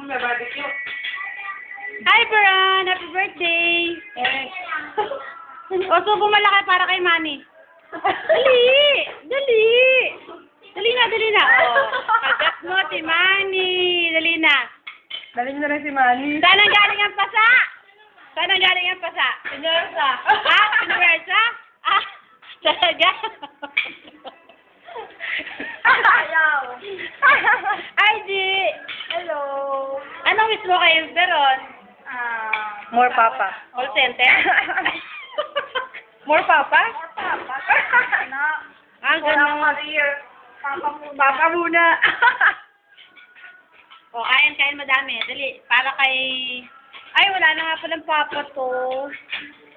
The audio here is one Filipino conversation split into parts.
May barbecue. Hi, Bran! Happy birthday! O, subo malaki para kay Manny. Dali! Dali! Dali na, dali na. O, kagat mo si Manny. Dali na. Daling na rin si Manny. Saan ang galing ang pasa? Saan ang galing ang pasa? Pinersa. Ah, Pinuwersa? Ah, talaga? Ayaw. Ay, di. Hello. Anong wish mo kay Veron? More papa. Call center? More papa? Ang ganun. career. Papa muna. O, kain madami. Dali, para kay... Ay, wala na nga palang papa to.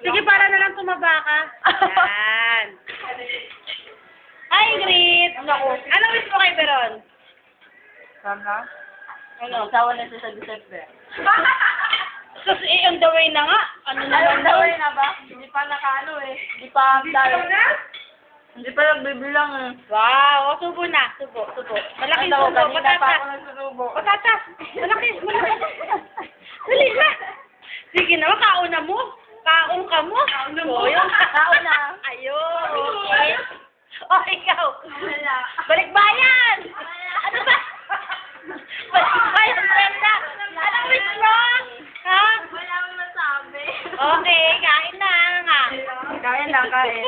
Sige, para na lang tumaba ka. Yan. Ay, Grit. Anong wish mo kay Veron? Sana? Ano? Asawa na siya sa December. Kasi on the way na nga. Ano naman daw? na ba? Hindi pa nakaano eh. Hindi pa dahil. Hindi pa nagbibilang eh. Wow, o, subo na. Subo. Malaking subo. Kanina pa ako Patatas. nagsusubo. Patatas. Malaki. Dali na. Sige na, kauna mo. Kaon ka mo. Kauna mo. O, yun. Kauna. Ayun. Okay. O, ikaw. Wala. Balik bayan. Ano ba? Balik bayan, Brenda. Anong wish mo? Ha? Wala akong masabi. Okay, kain na nga. Kain lang, kain.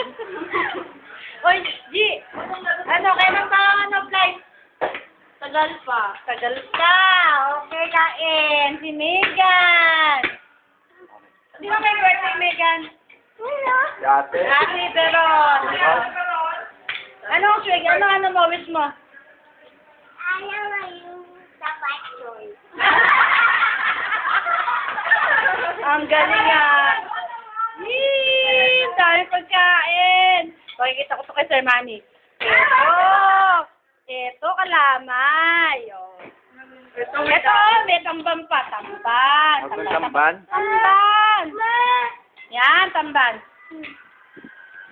Oy, G. Ano, kailan pa ano, flight? Tagal pa. Tagal pa. Okay, kain. Si Megan. Di ba may birthday, Megan? Wala. Yate. Happy Veron. Ano, Swig? Ano mo, wish mo? Ayaw na yung dapat yun. Ang galing ah. Yee! Dami pagkain. Pakikita ko to kay Sir Manny. Ito, kalamay. Oh. Ito, may tamban pa. Tamban. Magkakamban? Tamban. Yan, tamban.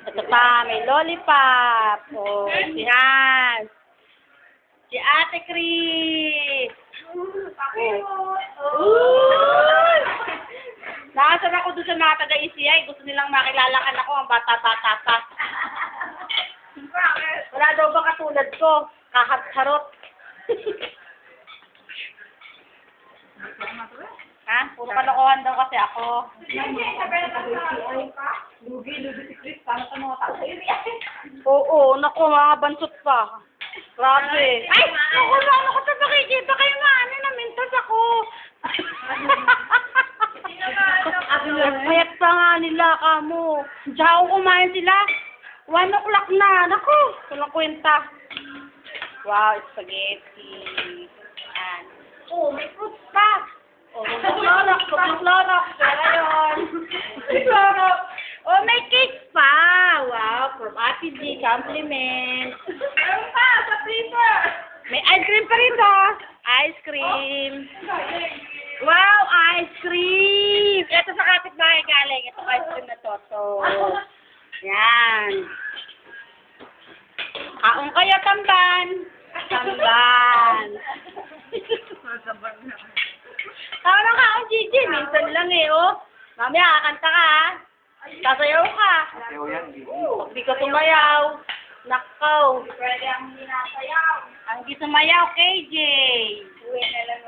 Ito pa, may lollipop. Oh, si Hans. Si Ate Chris. Uy! Nakasama ako doon sa mga taga-ECI. Gusto nilang makilalakan ako. Ang bata-bata pa. Wala daw ba katulad ko? Kahat-harot. Ha? Puro kalokohan daw kasi ako. Lugi si Chris. Paano ka mga tao? Oo, naku, mga bansot pa. Grabe. Ay! Naku, ano ko sa pakikita kayo nga. Ano, namintas ako. Payat pa nga nila, kamo. Tsaka kumain sila. 1 o'clock na. Naku, walang kwenta. Wow, spaghetti. Yan. Oh, may fruits pa. Oh, Clorox. Pero yun. Clorox. Oh, may cake pa. Wow, from Ate G. Compliment. Meron pa, sa freezer. May ice cream pa rito. Ice cream. Wow, ice cream. Ito sa kapitbahay galing. Ito ice cream na to. So, yan. Kaong kayo, tamban. Tamban. Tama na kaong, Gigi. Minsan lang eh, oh. Mamaya, kakanta ka, ha? Sasayaw ka. Sayo yan, di. Pag di ka tumayaw, nakaw. Pwede ang hindi nasayaw. Ang di sumayaw, KJ. Uwi na lang